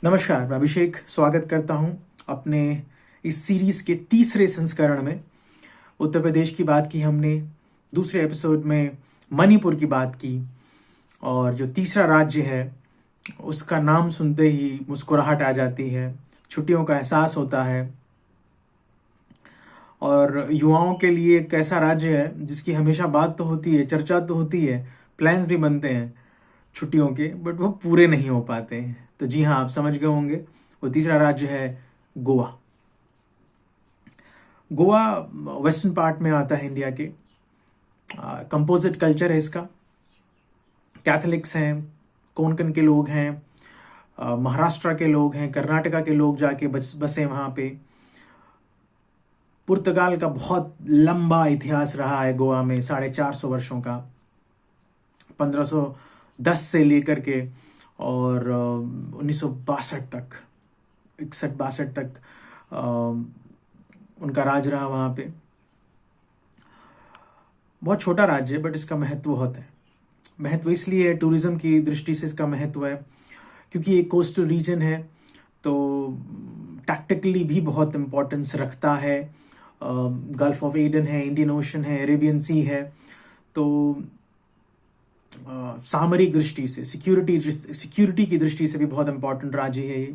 नमस्कार, मैं अभिषेक स्वागत करता हूं अपने इस सीरीज के तीसरे संस्करण में। उत्तर प्रदेश की बात की हमने, दूसरे एपिसोड में मणिपुर की बात की और जो तीसरा राज्य है उसका नाम सुनते ही मुस्कुराहट आ जाती है, छुट्टियों का एहसास होता है और युवाओं के लिए एक ऐसा राज्य है जिसकी हमेशा बात तो होती है, चर्चा तो होती है, प्लान्स भी बनते हैं छुट्टियों के, बट वो पूरे नहीं हो पाते हैं। तो जी हाँ, आप समझ गए होंगे, वो तीसरा राज्य है गोवा। गोवा वेस्टर्न पार्ट में आता है इंडिया के। कंपोजिट कल्चर है इसका। कैथोलिक्स हैं, कोंकण के लोग हैं, महाराष्ट्र के लोग हैं, कर्नाटका के लोग जाके बसे वहाँ पे। पुर्तगाल का बहुत लंबा इतिहास रहा है गोवा में, 450 वर्षों का, 1510 से लेकर के और 1962 तक, 61-62 तक उनका राज रहा वहाँ पे। बहुत छोटा राज्य है बट इसका महत्व बहुत है। महत्व इसलिए है, टूरिज्म की दृष्टि से इसका महत्व है क्योंकि ये कोस्टल रीजन है, तो टैक्टिकली भी बहुत इम्पोर्टेंस रखता है। गल्फ ऑफ एडन है, इंडियन ओशन है, अरेबियन सी है, तो सामरिक दृष्टि से, सिक्योरिटी की दृष्टि से भी बहुत इंपॉर्टेंट राज्य है ये।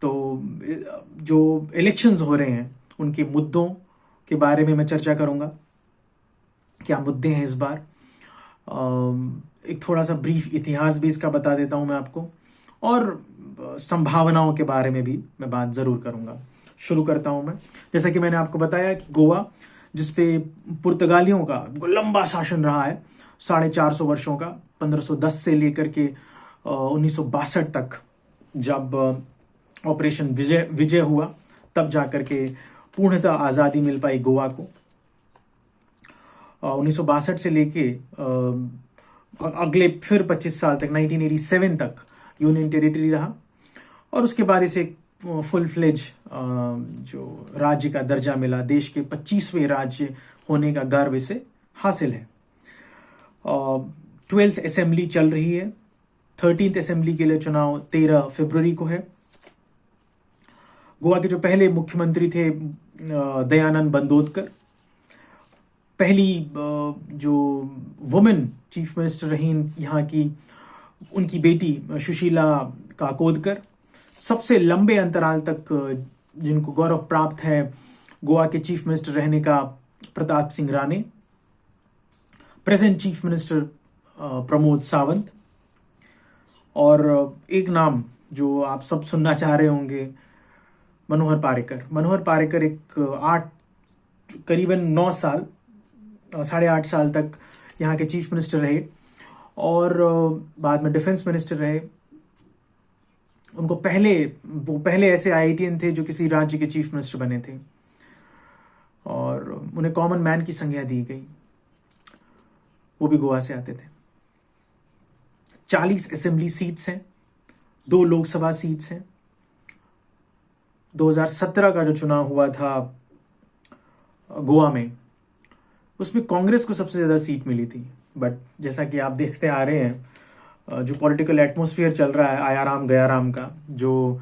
तो जो इलेक्शंस हो रहे हैं उनके मुद्दों के बारे में मैं चर्चा करूंगा, क्या मुद्दे हैं इस बार। एक थोड़ा सा ब्रीफ इतिहास भी इसका बता देता हूं मैं आपको, और संभावनाओं के बारे में भी मैं बात जरूर करूंगा। शुरू करता हूं मैं। जैसा कि मैंने आपको बताया कि गोवा, जिसपे पुर्तगालियों का लंबा शासन रहा है, 450 वर्षों का, 1510 से लेकर के 1962 तक, जब ऑपरेशन विजय हुआ तब जाकर के पूर्णतः आज़ादी मिल पाई गोवा को। 1962 से लेके अगले फिर 25 साल तक, 1987 तक यूनियन टेरिटरी रहा और उसके बाद इसे फुल फ्लेज जो राज्य का दर्जा मिला। देश के 25वें राज्य होने का गर्व इसे हासिल है। 12th असेंबली चल रही है। 13th असेंबली के लिए चुनाव 13 फरवरी को है। गोवा के जो पहले मुख्यमंत्री थे दयानंद बंदोदकर, पहली जो वुमेन चीफ मिनिस्टर रही यहाँ की, उनकी बेटी सुशीला काकोदकर, सबसे लंबे अंतराल तक जिनको गौरव प्राप्त है गोवा के चीफ मिनिस्टर रहने का, Pratap Singh Rane, present chief minister Pramod Sawant, और एक नाम जो आप सब सुनना चाह रहे होंगे, मनोहर पार्रिकर। मनोहर पार्रिकर करीबन 9 साल, 8.5 साल तक यहाँ के चीफ मिनिस्टर रहे और बाद में डिफेंस मिनिस्टर रहे। वो पहले ऐसे आईआईटीएन थे जो किसी राज्य के चीफ मिनिस्टर बने थे और उन्हें कॉमन मैन की संज्ञा दी गई। वो भी गोवा से आते थे। 40 असेंबली सीट्स हैं, 2 लोकसभा सीट्स हैं। 2017 का जो चुनाव हुआ था गोवा में, उसमें कांग्रेस को सबसे ज्यादा सीट मिली थी, बट जैसा कि आप देखते आ रहे हैं, जो पॉलिटिकल एटमॉस्फेयर चल रहा है आयाराम गयाराम का, जो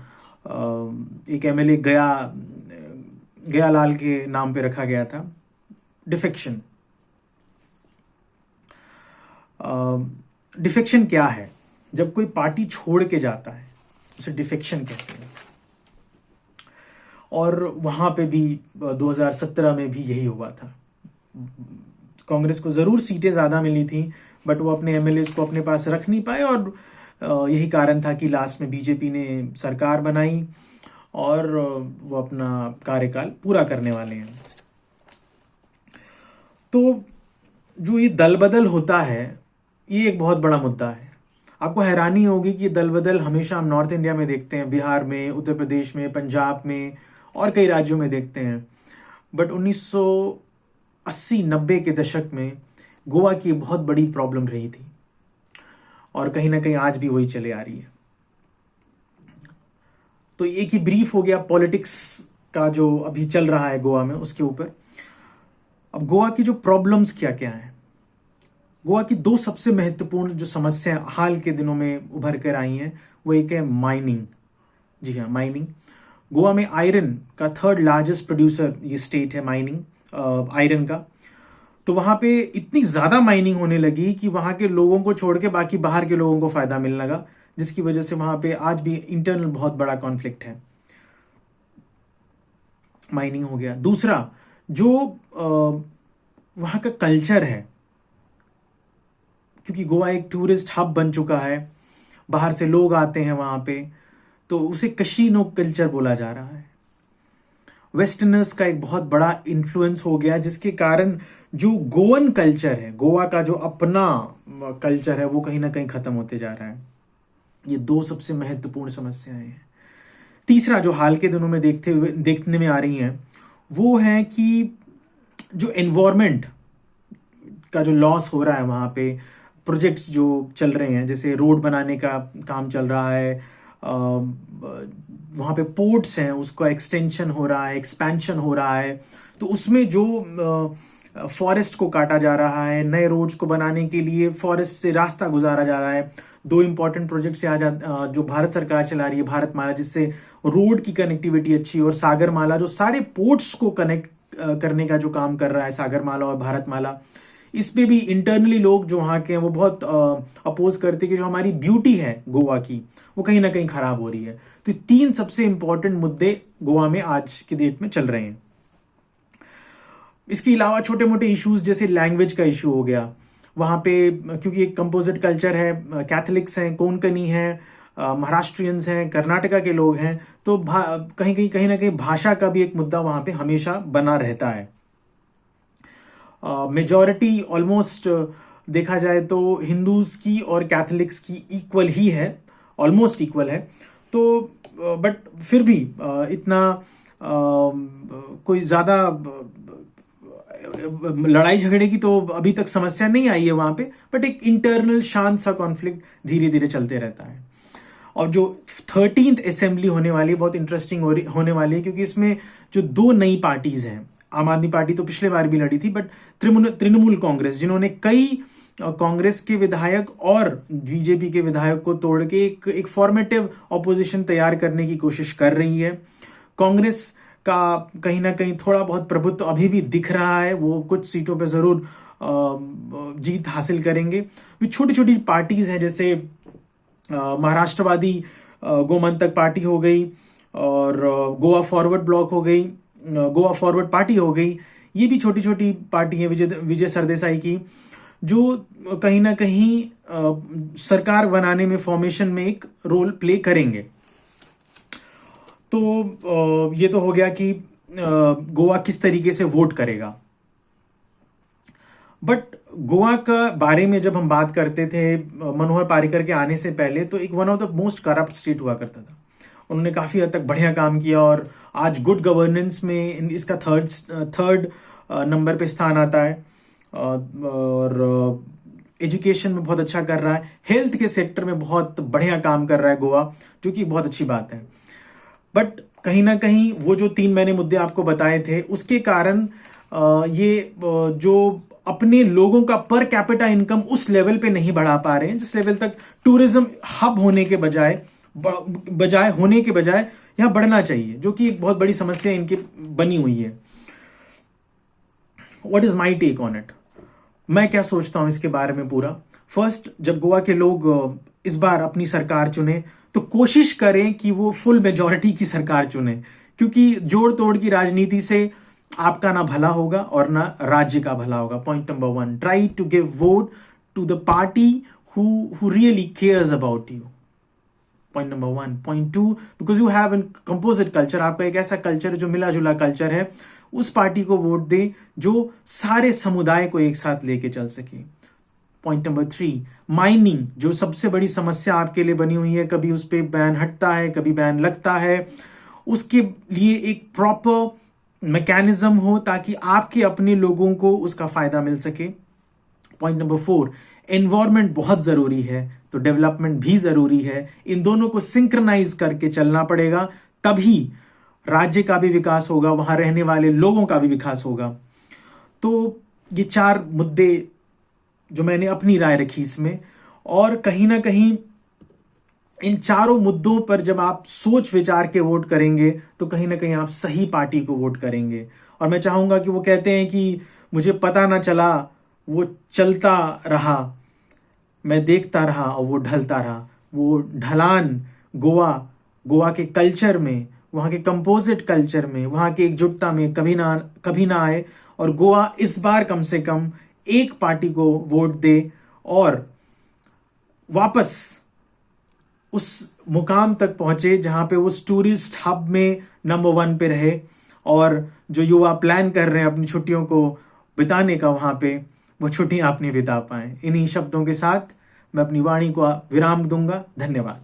एक एमएलए गया लाल के नाम पे रखा गया था, डिफेक्शन। डिफेक्शन क्या है? जब कोई पार्टी छोड़ के जाता है उसे डिफेक्शन कहते हैं। और वहां पे भी 2017 में भी यही हुआ था। कांग्रेस को जरूर सीटें ज्यादा मिली थी बट वो अपने एमएलए को अपने पास रख नहीं पाए और यही कारण था कि लास्ट में बीजेपी ने सरकार बनाई और वो अपना कार्यकाल पूरा करने वाले हैं। तो जो ये दल बदल होता है, ये एक बहुत बड़ा मुद्दा है। आपको हैरानी होगी कि ये दल बदल हमेशा हम नॉर्थ इंडिया में देखते हैं, बिहार में, उत्तर प्रदेश में, पंजाब में और कई राज्यों में देखते हैं, बट 1980-90 के दशक में गोवा की बहुत बड़ी प्रॉब्लम रही थी और कहीं ना कहीं आज भी वही चले आ रही है। तो एक ही ब्रीफ हो गया पॉलिटिक्स का जो अभी चल रहा है गोवा में, उसके ऊपर। अब गोवा की जो प्रॉब्लम्स क्या क्या हैं? गोवा की दो सबसे महत्वपूर्ण जो समस्या हाल के दिनों में उभर कर आई हैं वो एक है माइनिंग। जी हाँ, माइनिंग। गोवा में आयरन का थर्ड लार्जेस्ट प्रोड्यूसर ये स्टेट है, माइनिंग आयरन का। तो वहां पे इतनी ज्यादा माइनिंग होने लगी कि वहां के लोगों को छोड़ के बाकी बाहर के लोगों को फायदा मिलने लगा, जिसकी वजह से वहां पे आज भी इंटरनल बहुत बड़ा कॉन्फ्लिक्ट है। माइनिंग हो गया। दूसरा, जो वहां का कल्चर है, क्योंकि गोवा एक टूरिस्ट हब बन चुका है, बाहर से लोग आते हैं वहां पे, तो उसे कशीनो कल्चर बोला जा रहा है। वेस्टर्नर्स का एक बहुत बड़ा इन्फ्लुएंस हो गया, जिसके कारण जो गोवन कल्चर है, गोवा का जो अपना कल्चर है, वो कहीं ना कहीं खत्म होते जा रहा है। ये दो सबसे महत्वपूर्ण समस्याएं हैं। तीसरा, जो हाल के दिनों में देखने में आ रही हैं, वो है कि जो एनवायरमेंट का जो लॉस हो रहा है वहां पे, प्रोजेक्ट्स जो चल रहे हैं, जैसे रोड बनाने का काम चल रहा है, वहां पे पोर्ट्स हैं, उसका एक्सटेंशन हो रहा है, एक्सपेंशन हो रहा है, तो उसमें जो फॉरेस्ट को काटा जा रहा है, नए रोड्स को बनाने के लिए फॉरेस्ट से रास्ता गुजारा जा रहा है। दो इंपॉर्टेंट प्रोजेक्ट्स जो भारत सरकार चला रही है, भारतमाला, जिससे रोड की कनेक्टिविटी अच्छी, और सागरमाला जो सारे पोर्ट्स को कनेक्ट करने का जो काम कर रहा है, सागरमाला और भारतमाला, इसमें भी इंटरनली लोग जो वहां के हैं वो बहुत अपोज करते हैं कि जो हमारी ब्यूटी है गोवा की, वो कहीं ना कहीं खराब हो रही है। तो तीन सबसे इंपॉर्टेंट मुद्दे गोवा में आज की डेट में चल रहे हैं। इसके अलावा छोटे मोटे इश्यूज, जैसे लैंग्वेज का इशू हो गया वहां पे, क्योंकि एक कंपोजिट कल्चर है, कैथलिक्स हैं, कोंकणी हैं, महाराष्ट्रियंस हैं, कर्नाटका के लोग हैं, तो कहीं ना कहीं भाषा का भी एक मुद्दा वहां पे हमेशा बना रहता है। मेजॉरिटी ऑलमोस्ट देखा जाए तो हिंदूज की और कैथलिक्स की इक्वल ही है, ऑलमोस्ट इक्वल है। तो बट फिर भी इतना कोई ज्यादा लड़ाई झगड़े की तो अभी तक समस्या नहीं आई है वहां पे, बट एक इंटरनल शांत सा कॉन्फ्लिक्ट धीरे धीरे चलते रहता है। और जो 13th असेंबली होने वाली है, बहुत इंटरेस्टिंग होने वाली है, क्योंकि इसमें जो दो नई पार्टीज हैं, आम आदमी पार्टी तो पिछले बार भी लड़ी थी, बट तृणमूल कांग्रेस, जिन्होंने कई कांग्रेस के विधायक और बीजेपी के विधायक को तोड़ के एक फॉर्मेटिव ऑपोजिशन तैयार करने की कोशिश कर रही है। कांग्रेस का कहीं ना कहीं थोड़ा बहुत प्रभुत्व अभी भी दिख रहा है, वो कुछ सीटों पे जरूर जीत हासिल करेंगे। छोटी छोटी पार्टीज हैं, जैसे महाराष्ट्रवादी गोमंतक पार्टी हो गई, और गोवा फॉरवर्ड ब्लॉक हो गई, गोवा फॉरवर्ड पार्टी हो गई। ये भी छोटी छोटी पार्टी है विजय सरदेसाई की, जो कहीं ना कहीं सरकार बनाने में, फॉर्मेशन में एक रोल प्ले करेंगे। तो ये तो हो गया कि गोवा किस तरीके से वोट करेगा। बट गोवा का बारे में जब हम बात करते थे मनोहर पार्रिकर के आने से पहले, तो एक one of the most corrupt state हुआ करता था। उन्होंने काफी हद तक बढ़िया काम किया, और आज गुड गवर्नेंस में इसका थर्ड नंबर पे स्थान आता है, और एजुकेशन में बहुत अच्छा कर रहा है, हेल्थ के सेक्टर में बहुत बढ़िया काम कर रहा है गोवा, जो कि बहुत अच्छी बात है। बट कहीं ना कहीं वो जो 3 मैंने मुद्दे आपको बताए थे, उसके कारण ये जो अपने लोगों का पर कैपिटा इनकम उस लेवल पे नहीं बढ़ा पा रहे हैं जिस लेवल तक टूरिज्म हब होने के बजाय यहां बढ़ना चाहिए, जो कि एक बहुत बड़ी समस्या इनकी बनी हुई है। What is my take on it? मैं क्या सोचता हूं इसके बारे में पूरा। फर्स्ट, जब गोवा के लोग इस बार अपनी सरकार चुने, तो कोशिश करें कि वो फुल मेजॉरिटी की सरकार चुने, क्योंकि जोड़ तोड़ की राजनीति से आपका ना भला होगा और ना राज्य का भला होगा। Point number 1, try to give vote to the party who really cares about you. Point number 1. Point 2, because you have a composite culture, आपका एक ऐसा कल्चर जो मिला जुला कल्चर है, उस पार्टी को वोट दे जो सारे समुदाय को एक साथ लेके चल सके। पॉइंट नंबर 3, माइनिंग, जो सबसे बड़ी समस्या आपके लिए बनी हुई है, कभी उस पर बैन हटता है, कभी बैन लगता है, उसके लिए एक प्रॉपर मैकेनिज्म हो ताकि आपके अपने लोगों को उसका फायदा मिल सके। पॉइंट नंबर 4, एनवायरमेंट बहुत जरूरी है, तो डेवलपमेंट भी जरूरी है। इन दोनों को सिंक्रनाइज करके चलना पड़ेगा, तभी राज्य का भी विकास होगा, वहां रहने वाले लोगों का भी विकास होगा। तो ये 4 मुद्दे जो मैंने अपनी राय रखी इसमें। और कहीं ना कहीं इन चारों मुद्दों पर जब आप सोच विचार के वोट करेंगे तो कहीं ना कहीं आप सही पार्टी को वोट करेंगे। और मैं चाहूंगा कि वो कहते हैं कि मुझे पता ना चला, वो चलता रहा, मैं देखता रहा और वो ढलता रहा। वो ढलान गोवा के कल्चर में, वहाँ के कंपोजिट कल्चर में, वहाँ की एकजुटता में कभी ना आए। और गोवा इस बार कम से कम एक पार्टी को वोट दे और वापस उस मुकाम तक पहुंचे जहां पे वो टूरिस्ट हब में नंबर 1 पे रहे। और जो युवा प्लान कर रहे हैं अपनी छुट्टियों को बिताने का वहां पे, वो छुट्टियां अपनी बिता पाए। इन्हीं शब्दों के साथ मैं अपनी वाणी को विराम दूंगा। धन्यवाद।